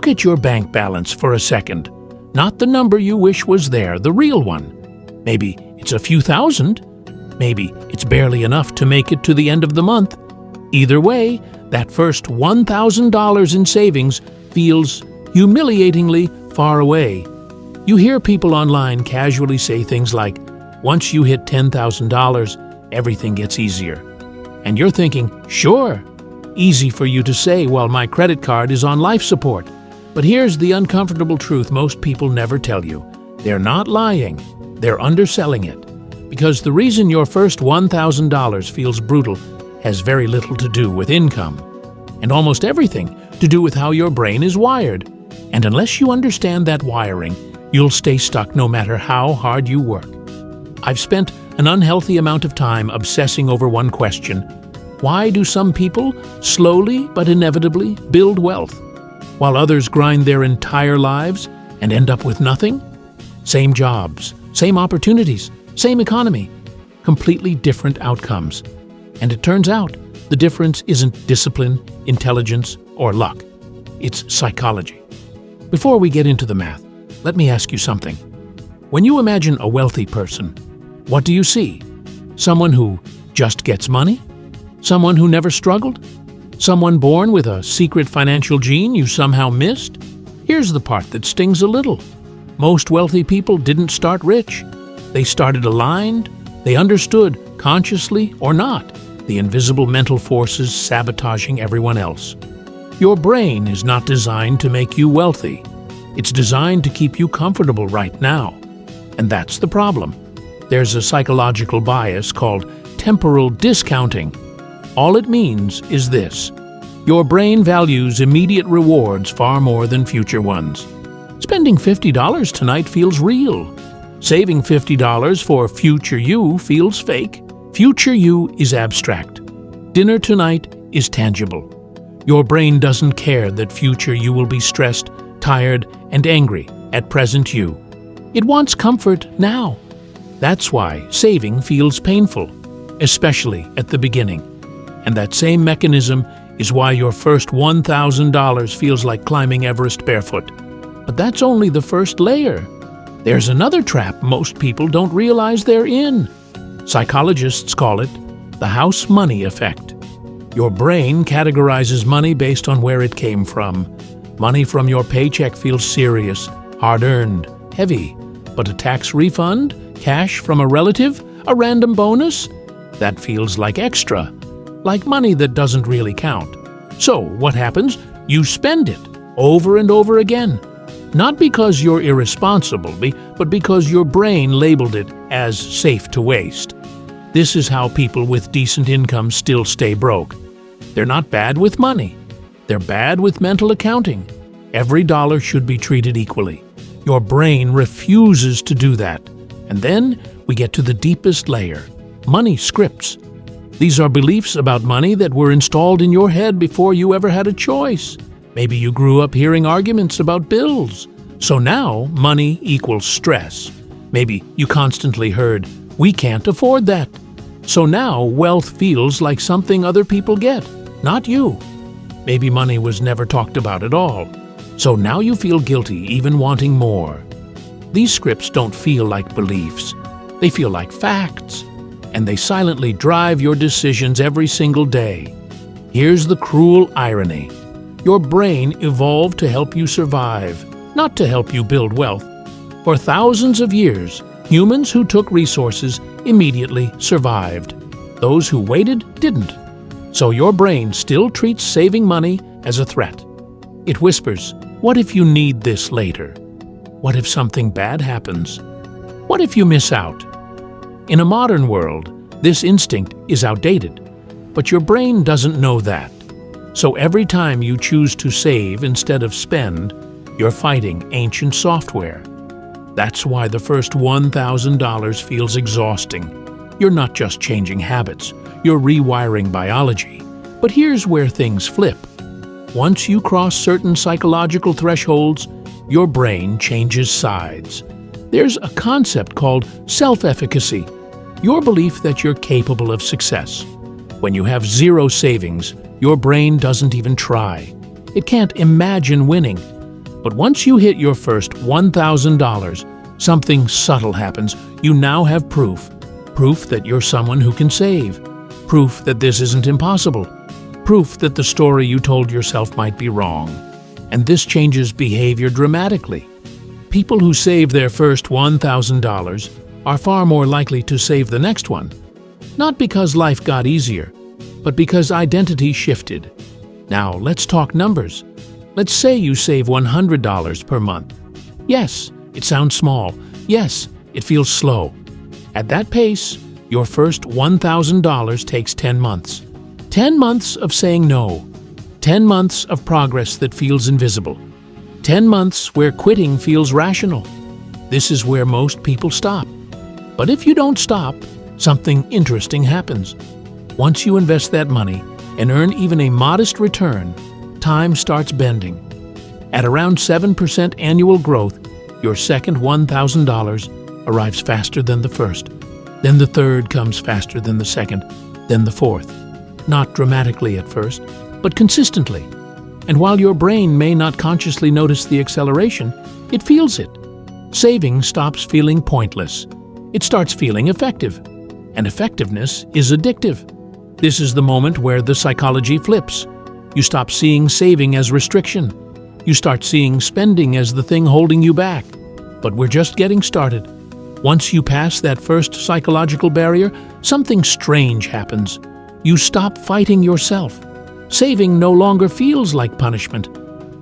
Look at your bank balance for a second. Not the number you wish was there, the real one. Maybe it's a few thousand. Maybe it's barely enough to make it to the end of the month. Either way, that first $1,000 in savings feels humiliatingly far away. You hear people online casually say things like, once you hit $10,000, everything gets easier. And you're thinking, sure, easy for you to say while my credit card is on life support. But here's the uncomfortable truth most people never tell you. They're not lying, they're underselling it. Because the reason your first $1,000 feels brutal has very little to do with income, and almost everything to do with how your brain is wired. And unless you understand that wiring, you'll stay stuck no matter how hard you work. I've spent an unhealthy amount of time obsessing over one question. Why do some people slowly but inevitably build wealth, while others grind their entire lives and end up with nothing? Same jobs, same opportunities, same economy, completely different outcomes. And it turns out the difference isn't discipline, intelligence, or luck. It's psychology. Before we get into the math, let me ask you something. When you imagine a wealthy person, what do you see? Someone who just gets money? Someone who never struggled? Someone born with a secret financial gene you somehow missed? Here's the part that stings a little. Most wealthy people didn't start rich. They started aligned. They understood, consciously or not, the invisible mental forces sabotaging everyone else. Your brain is not designed to make you wealthy. It's designed to keep you comfortable right now. And that's the problem. There's a psychological bias called temporal discounting. All it means is this: your brain values immediate rewards far more than future ones. Spending $50 tonight feels real. Saving $50 for future you feels fake. Future you is abstract. Dinner tonight is tangible. Your brain doesn't care that future you will be stressed, tired, and angry at present you. It wants comfort now. That's why saving feels painful, especially at the beginning. And that same mechanism is why your first $1,000 feels like climbing Everest barefoot. But that's only the first layer. There's another trap most people don't realize they're in. Psychologists call it the house money effect. Your brain categorizes money based on where it came from. Money from your paycheck feels serious, hard-earned, heavy. But a tax refund, cash from a relative, a random bonus? That feels like extra, like money that doesn't really count. So what happens? You spend it over and over again. Not because you're irresponsible, but because your brain labeled it as safe to waste. This is how people with decent incomes still stay broke. They're not bad with money. They're bad with mental accounting. Every dollar should be treated equally. Your brain refuses to do that. And then we get to the deepest layer: money scripts. These are beliefs about money that were installed in your head before you ever had a choice. Maybe you grew up hearing arguments about bills. So now money equals stress. Maybe you constantly heard, "We can't afford that." So now wealth feels like something other people get, not you. Maybe money was never talked about at all. So now you feel guilty even wanting more. These scripts don't feel like beliefs. They feel like facts. And they silently drive your decisions every single day. Here's the cruel irony. Your brain evolved to help you survive, not to help you build wealth. For thousands of years, humans who took resources immediately survived. Those who waited didn't. So your brain still treats saving money as a threat. It whispers, "What if you need this later? What if something bad happens? What if you miss out?" In a modern world, this instinct is outdated, but your brain doesn't know that. So every time you choose to save instead of spend, you're fighting ancient software. That's why the first $1,000 feels exhausting. You're not just changing habits, you're rewiring biology. But here's where things flip. Once you cross certain psychological thresholds, your brain changes sides. There's a concept called self-efficacy, your belief that you're capable of success. When you have zero savings, your brain doesn't even try. It can't imagine winning. But once you hit your first $1,000, something subtle happens. You now have proof. Proof that you're someone who can save. Proof that this isn't impossible. Proof that the story you told yourself might be wrong. And this changes behavior dramatically. People who save their first $1,000 are far more likely to save the next one. Not because life got easier, but because identity shifted. Now, let's talk numbers. Let's say you save $100 per month. Yes, it sounds small. Yes, it feels slow. At that pace, your first $1,000 takes 10 months. 10 months of saying no. 10 months of progress that feels invisible. 10 months where quitting feels rational. This is where most people stop. But if you don't stop, something interesting happens. Once you invest that money and earn even a modest return, time starts bending. At around 7% annual growth, your second $1,000 arrives faster than the first. Then the third comes faster than the second, then the fourth. Not dramatically at first, but consistently. And while your brain may not consciously notice the acceleration, it feels it. Saving stops feeling pointless. It starts feeling effective. And effectiveness is addictive. This is the moment where the psychology flips. You stop seeing saving as restriction. You start seeing spending as the thing holding you back. But we're just getting started. Once you pass that first psychological barrier, something strange happens. You stop fighting yourself. Saving no longer feels like punishment.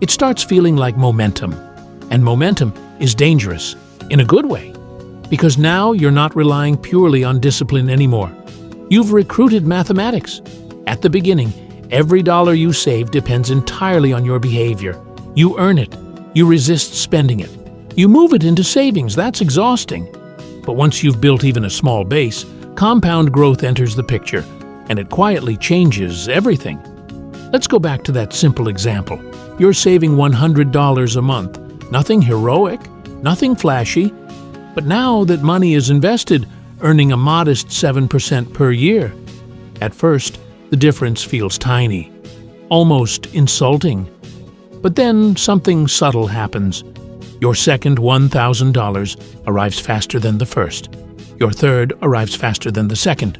It starts feeling like momentum. And momentum is dangerous, in a good way. Because now you're not relying purely on discipline anymore. You've recruited mathematics. At the beginning, every dollar you save depends entirely on your behavior. You earn it. You resist spending it. You move it into savings. That's exhausting. But once you've built even a small base, compound growth enters the picture, and it quietly changes everything. Let's go back to that simple example. You're saving $100 a month. Nothing heroic, nothing flashy. But now that money is invested, earning a modest 7% per year, at first, the difference feels tiny, almost insulting. But then something subtle happens. Your second $1,000 arrives faster than the first. Your third arrives faster than the second.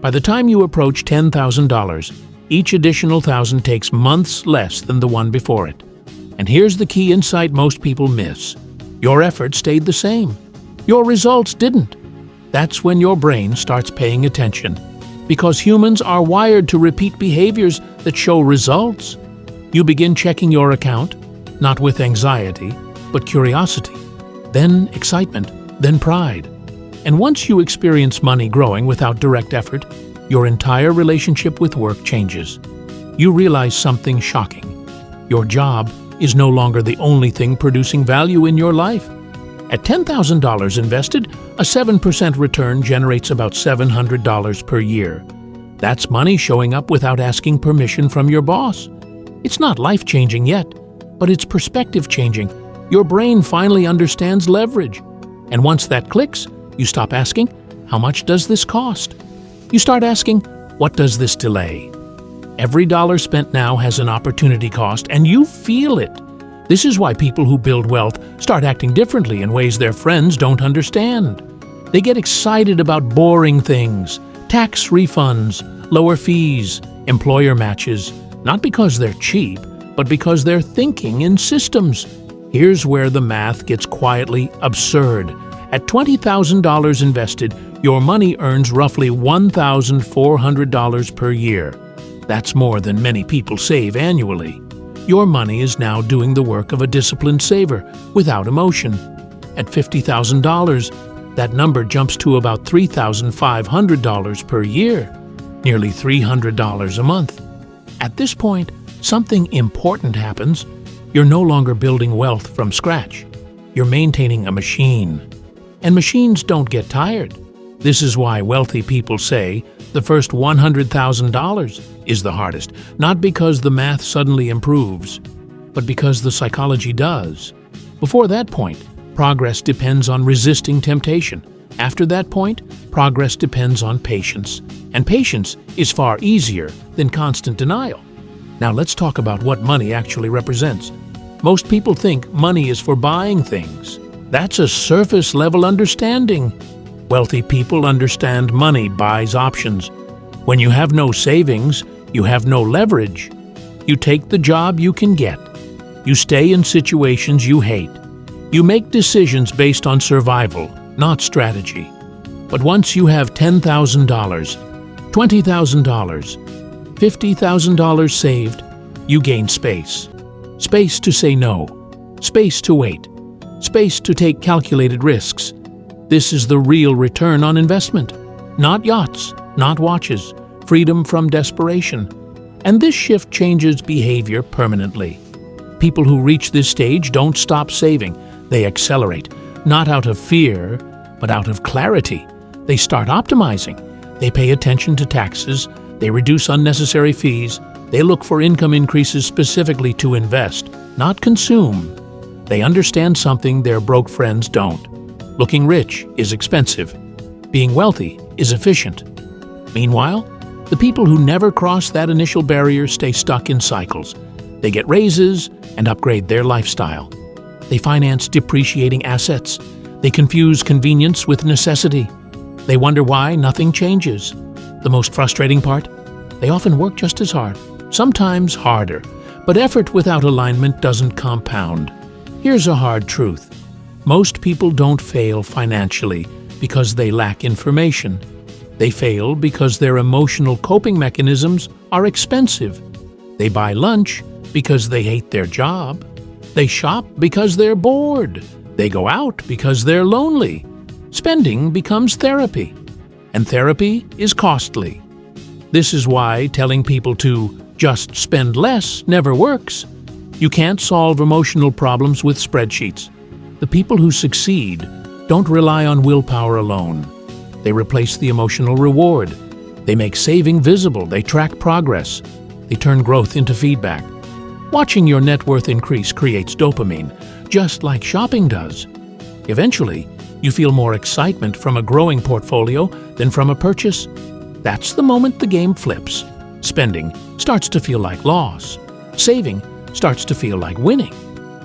By the time you approach $10,000, each additional thousand takes months less than the one before it. And here's the key insight most people miss. Your effort stayed the same. Your results didn't. That's when your brain starts paying attention. Because humans are wired to repeat behaviors that show results. You begin checking your account, not with anxiety, but curiosity, then excitement, then pride. And once you experience money growing without direct effort, your entire relationship with work changes. You realize something shocking. Your job is no longer the only thing producing value in your life. At $10,000 invested, a 7% return generates about $700 per year. That's money showing up without asking permission from your boss. It's not life-changing yet, but it's perspective-changing. Your brain finally understands leverage. And once that clicks, you stop asking, how much does this cost? You start asking, what does this delay? Every dollar spent now has an opportunity cost, and you feel it. This is why people who build wealth start acting differently in ways their friends don't understand. They get excited about boring things, tax refunds, lower fees, employer matches, not because they're cheap, but because they're thinking in systems. Here's where the math gets quietly absurd. At $20,000 invested, your money earns roughly $1,400 per year. That's more than many people save annually. Your money is now doing the work of a disciplined saver without emotion. At $50,000, that number jumps to about $3,500 per year, nearly $300 a month. At this point, something important happens. You're no longer building wealth from scratch. You're maintaining a machine. And machines don't get tired. This is why wealthy people say the first $100,000 is the hardest, not because the math suddenly improves, but because the psychology does. Before that point, progress depends on resisting temptation. After that point, progress depends on patience. And patience is far easier than constant denial. Now let's talk about what money actually represents. Most people think money is for buying things. That's a surface-level understanding. Wealthy people understand money buys options. When you have no savings, you have no leverage. You take the job you can get. You stay in situations you hate. You make decisions based on survival, not strategy. But once you have $10,000, $20,000, $50,000 saved, you gain space. Space to say no. Space to wait. Space to take calculated risks. This is the real return on investment. Not yachts, not watches. Freedom from desperation. And this shift changes behavior permanently. People who reach this stage don't stop saving. They accelerate, not out of fear, but out of clarity. They start optimizing. They pay attention to taxes. They reduce unnecessary fees. They look for income increases specifically to invest, not consume. They understand something their broke friends don't. Looking rich is expensive. Being wealthy is efficient. Meanwhile, the people who never cross that initial barrier stay stuck in cycles. They get raises and upgrade their lifestyle. They finance depreciating assets. They confuse convenience with necessity. They wonder why nothing changes. The most frustrating part? They often work just as hard, sometimes harder, but effort without alignment doesn't compound. Here's a hard truth. Most people don't fail financially because they lack information. They fail because their emotional coping mechanisms are expensive. They buy lunch because they hate their job. They shop because they're bored. They go out because they're lonely. Spending becomes therapy, and therapy is costly. This is why telling people to just spend less never works. You can't solve emotional problems with spreadsheets. The people who succeed don't rely on willpower alone. They replace the emotional reward. They make saving visible. They track progress. They turn growth into feedback. Watching your net worth increase creates dopamine, just like shopping does. Eventually, you feel more excitement from a growing portfolio than from a purchase. That's the moment the game flips. Spending starts to feel like loss. Saving starts to feel like winning.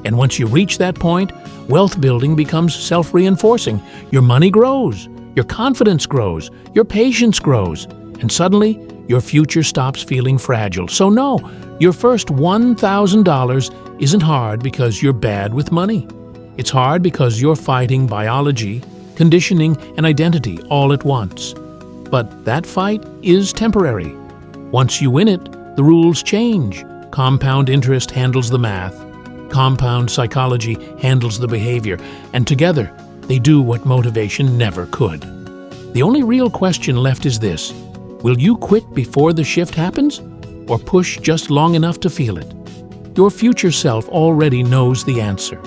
And once you reach that point, wealth building becomes self-reinforcing. Your money grows. Your confidence grows, your patience grows, and suddenly your future stops feeling fragile. So no, your first $1,000 isn't hard because you're bad with money. It's hard because you're fighting biology, conditioning, and identity all at once. But that fight is temporary. Once you win it, the rules change. Compound interest handles the math. Compound psychology handles the behavior. And together, they do what motivation never could. The only real question left is this: will you quit before the shift happens, or push just long enough to feel it? Your future self already knows the answer.